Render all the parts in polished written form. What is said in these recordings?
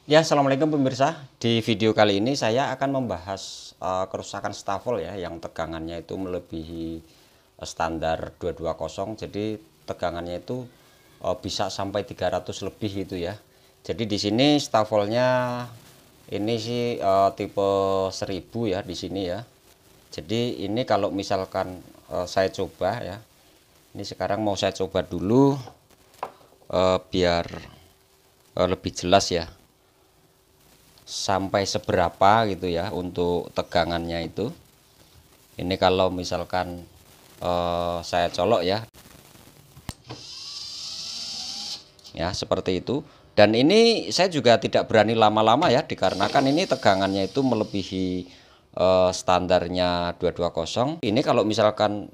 Ya, assalamualaikum pemirsa. Di video kali ini saya akan membahas kerusakan stafel ya, yang tegangannya itu melebihi standar 220. Jadi tegangannya itu bisa sampai 300 lebih itu ya. Jadi di sini stafelnya ini sih tipe 1000 ya di sini ya. Jadi ini kalau misalkan saya coba ya. Ini sekarang mau saya coba dulu biar lebih jelas ya, sampai seberapa gitu ya untuk tegangannya itu. Ini kalau misalkan saya colok ya seperti itu. Dan ini saya juga tidak berani lama-lama ya, dikarenakan ini tegangannya itu melebihi standarnya 220. Ini kalau misalkan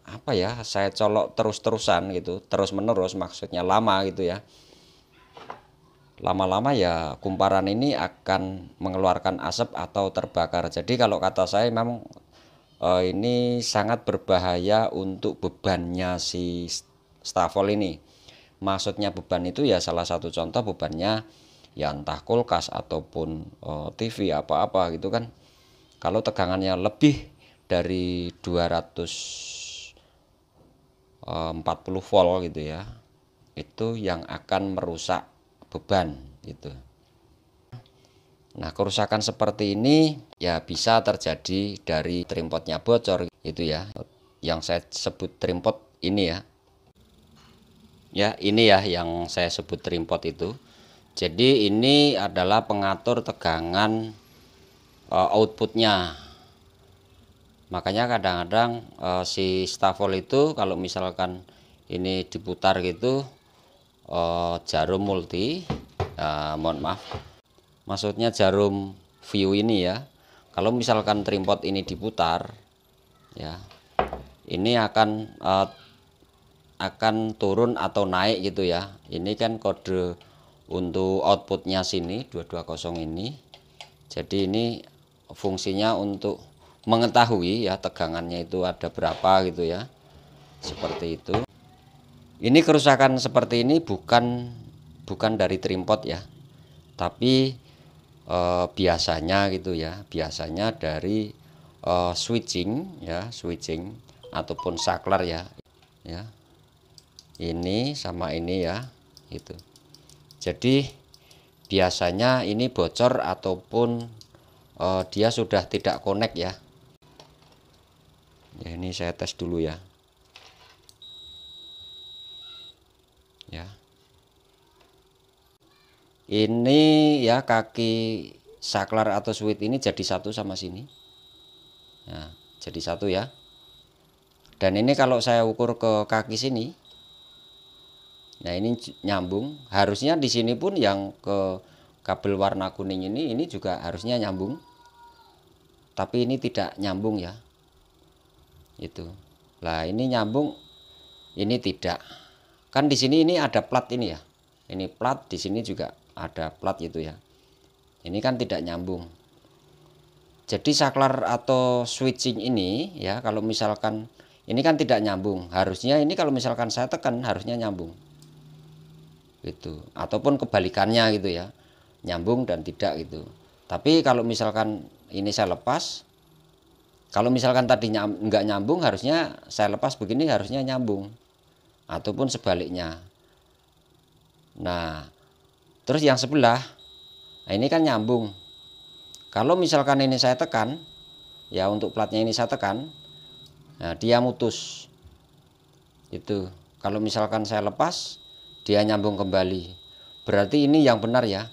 apa ya, saya colok terus-terusan gitu, terus-menerus, maksudnya lama gitu ya, lama-lama ya kumparan ini akan mengeluarkan asap atau terbakar. Jadi kalau kata saya memang ini sangat berbahaya untuk bebannya si stafel ini. Maksudnya beban itu ya, salah satu contoh bebannya ya entah kulkas ataupun TV apa-apa gitu kan. Kalau tegangannya lebih dari 240 volt gitu ya, itu yang akan merusak beban gitu. Nah, kerusakan seperti ini ya bisa terjadi dari trimpotnya bocor itu ya. Yang saya sebut trimpot ini ya. Ya, ini ya yang saya sebut trimpot itu. Jadi ini adalah pengatur tegangan outputnya. Makanya kadang-kadang si stafel itu kalau misalkan ini diputar gitu, jarum multi, mohon maaf, maksudnya jarum view ini ya, kalau misalkan trimpot ini diputar ya, ini akan turun atau naik gitu ya. Ini kan kode untuk outputnya sini 220 ini. Jadi ini fungsinya untuk mengetahui ya tegangannya itu ada berapa gitu ya, seperti itu. Ini kerusakan seperti ini bukan dari trimpot ya, tapi biasanya gitu ya, biasanya dari switching ya, switching ataupun saklar ya, ya. Ini sama ini ya, itu. Jadi biasanya ini bocor ataupun dia sudah tidak connect ya. Ya, ini saya tes dulu ya. Ya. Ini ya kaki saklar atau switch ini jadi satu sama sini. Nah, jadi satu ya. Dan ini kalau saya ukur ke kaki sini, nah ini nyambung. Harusnya di sini pun yang ke kabel warna kuning ini juga harusnya nyambung. Tapi ini tidak nyambung ya. Itu. Lah ini nyambung, ini tidak. Kan di sini ini ada plat ini ya. Ini plat, di sini juga ada plat itu ya. Ini kan tidak nyambung. Jadi saklar atau switching ini ya, kalau misalkan ini kan tidak nyambung, harusnya ini kalau misalkan saya tekan harusnya nyambung. Gitu. Ataupun kebalikannya gitu ya. Nyambung dan tidak gitu. Tapi kalau misalkan ini saya lepas, kalau misalkan tadi nggak nyambung, harusnya saya lepas begini harusnya nyambung. Ataupun sebaliknya. Nah, terus yang sebelah, nah ini kan nyambung. Kalau misalkan ini saya tekan, ya untuk platnya ini saya tekan, nah dia mutus. Itu. Kalau misalkan saya lepas, dia nyambung kembali. Berarti ini yang benar ya.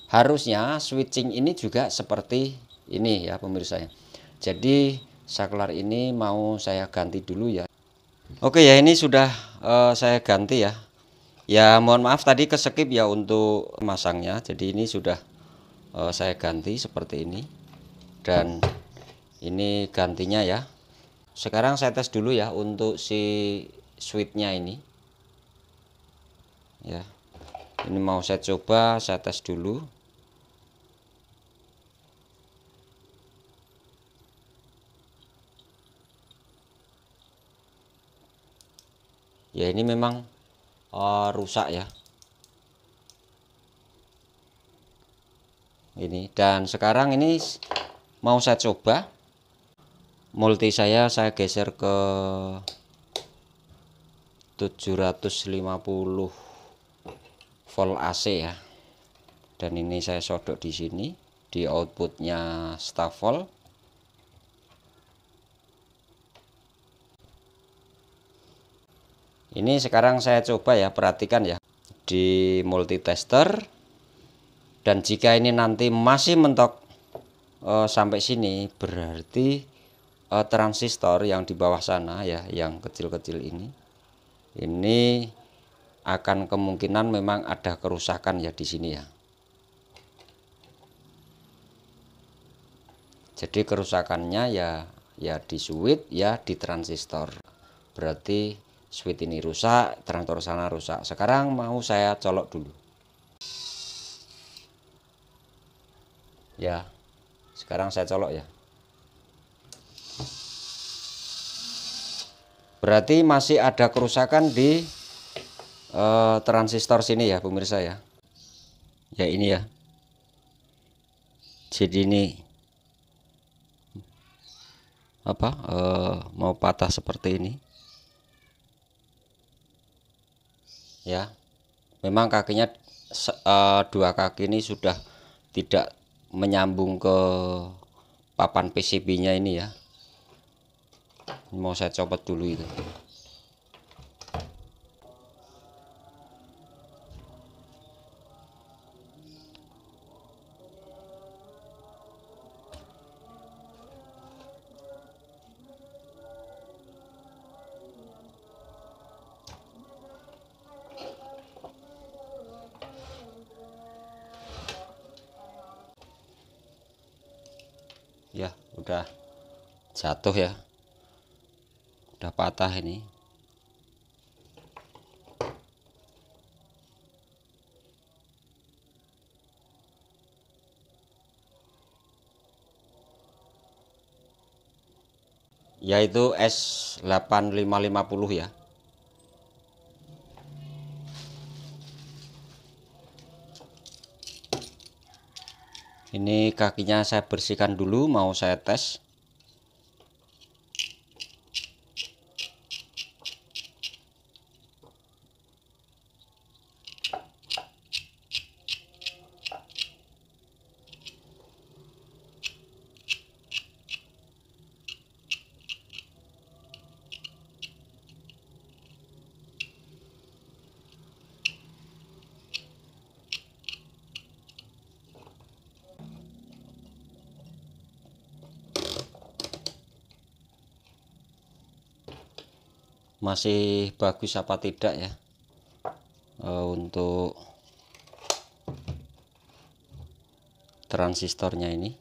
Harusnya switching ini juga seperti ini ya pemirsa ya. Jadi saklar ini mau saya ganti dulu ya. Oke ya, ini sudah saya ganti ya. Ya mohon maaf tadi keskip ya untuk masangnya. Jadi ini sudah saya ganti seperti ini. Dan ini gantinya ya. Sekarang saya tes dulu ya untuk si switchnya ini. Ya. Ini mau saya coba, saya tes dulu. Ya ini memang rusak ya. ini. Dan sekarang ini mau saya coba multi saya geser ke 750 volt AC ya. Dan ini saya sodok di sini di outputnya staf volt. Ini sekarang saya coba ya, perhatikan ya di multitester. Dan jika ini nanti masih mentok sampai sini, berarti transistor yang di bawah sana ya, yang kecil-kecil ini akan kemungkinan memang ada kerusakan ya di sini ya. Jadi kerusakannya ya di switch ya di transistor. Berarti switch ini rusak, transistor sana rusak. Sekarang mau saya colok dulu. Ya, sekarang saya colok ya. Berarti masih ada kerusakan di transistor sini ya pemirsa ya. Ya ini ya. Jadi ini apa mau patah seperti ini. Ya. Memang kakinya dua kaki ini sudah tidak menyambung ke papan PCB-nya ini ya. Mau saya copot dulu itu. Ya, udah jatuh ya. Udah patah ini. Yaitu S8550 ya. Ini kakinya saya bersihkan dulu, mau saya tes. Masih bagus apa tidak ya untuk transistornya ini.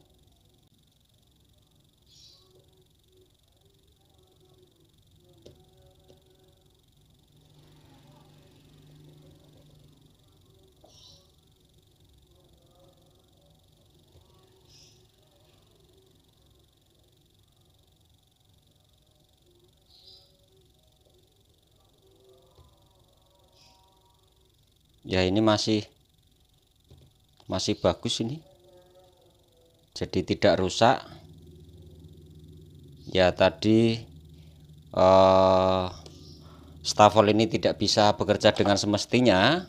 Ya ini masih bagus ini, jadi tidak rusak ya. Tadi staf volt ini tidak bisa bekerja dengan semestinya,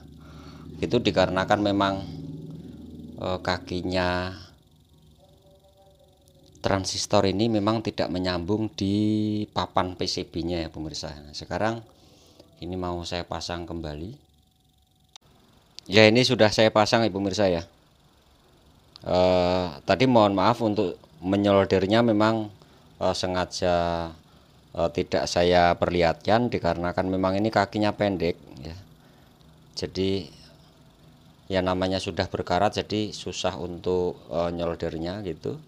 itu dikarenakan memang kakinya transistor ini memang tidak menyambung di papan PCB-nya ya pemirsa. Sekarang ini mau saya pasang kembali. Ya ini sudah saya pasang ya pemirsa ya. Tadi mohon maaf untuk menyoldernya, memang sengaja tidak saya perlihatkan dikarenakan memang ini kakinya pendek ya. Jadi ya namanya sudah berkarat, jadi susah untuk nyoldernya gitu.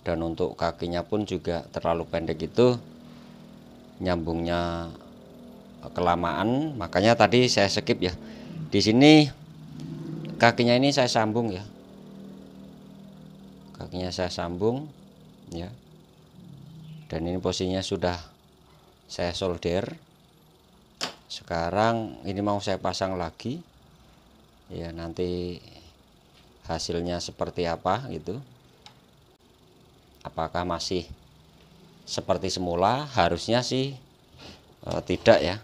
Dan untuk kakinya pun juga terlalu pendek, itu nyambungnya kelamaan, makanya tadi saya skip ya. Di sini kakinya ini saya sambung ya, kakinya saya sambung ya. Dan ini posisinya sudah saya solder. Sekarang ini mau saya pasang lagi ya, nanti hasilnya seperti apa gitu. Apakah masih seperti semula? Harusnya sih tidak ya.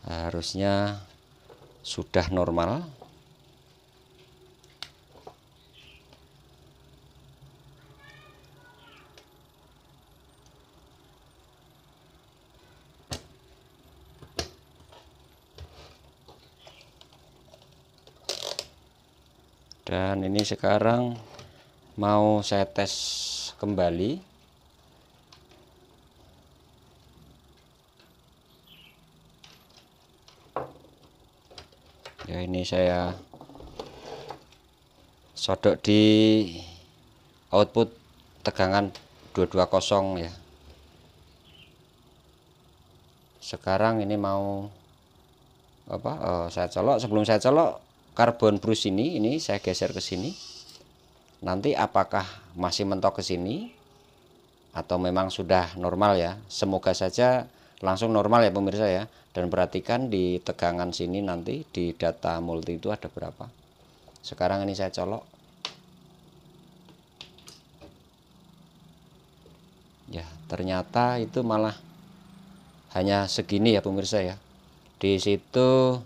Harusnya sudah normal. Dan ini sekarang mau saya tes kembali. Ya, ini saya sodok di output tegangan 220 ya. Sekarang ini mau saya colok. Sebelum saya colok, karbon brus ini saya geser ke sini. Nanti apakah masih mentok ke sini atau memang sudah normal ya? Semoga saja langsung normal ya pemirsa ya. Dan perhatikan di tegangan sini nanti di data multi itu ada berapa. Sekarang ini saya colok. Ya, ternyata itu malah hanya segini ya pemirsa ya. Di situ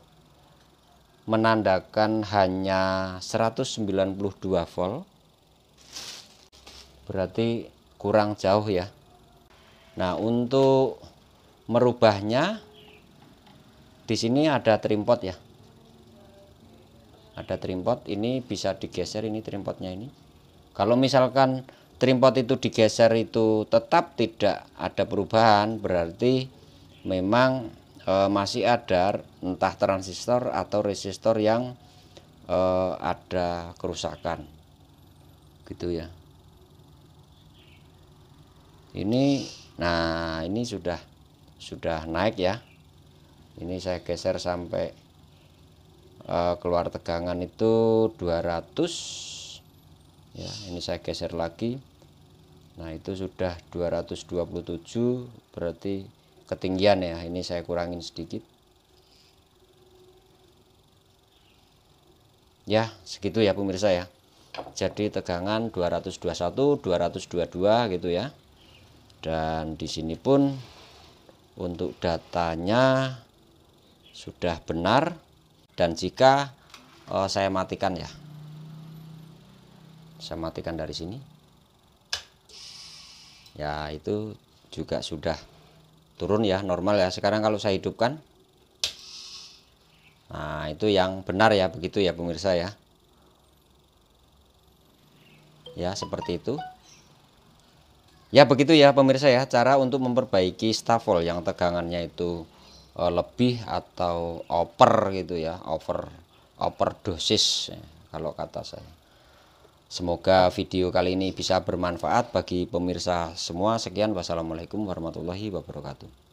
menandakan hanya 192 volt. Berarti kurang jauh ya. Nah, untuk merubahnya di sini ada trimpot ya. Ada trimpot, ini bisa digeser ini trimpotnya ini. Kalau misalkan trimpot itu digeser itu tetap tidak ada perubahan, berarti memang masih ada entah transistor atau resistor yang ada kerusakan. Gitu ya. Ini nah ini sudah naik ya. Ini saya geser sampai keluar tegangan itu 200 ya. Ini saya geser lagi. Nah, itu sudah 227, berarti ketinggian ya. Ini saya kurangin sedikit ya, segitu ya pemirsa ya. Jadi tegangan 221, 222 gitu ya. Dan di sini pun untuk datanya sudah benar. Dan jika saya matikan ya, saya matikan dari sini ya, itu juga sudah turun ya, normal ya. Sekarang kalau saya hidupkan, nah itu yang benar ya, begitu ya pemirsa ya. Ya, seperti itu. Ya, begitu ya pemirsa ya, cara untuk memperbaiki staf volt yang tegangannya itu lebih atau over gitu ya, overdosis ya, kalau kata saya. Semoga video kali ini bisa bermanfaat bagi pemirsa semua. Sekian, wassalamualaikum warahmatullahi wabarakatuh.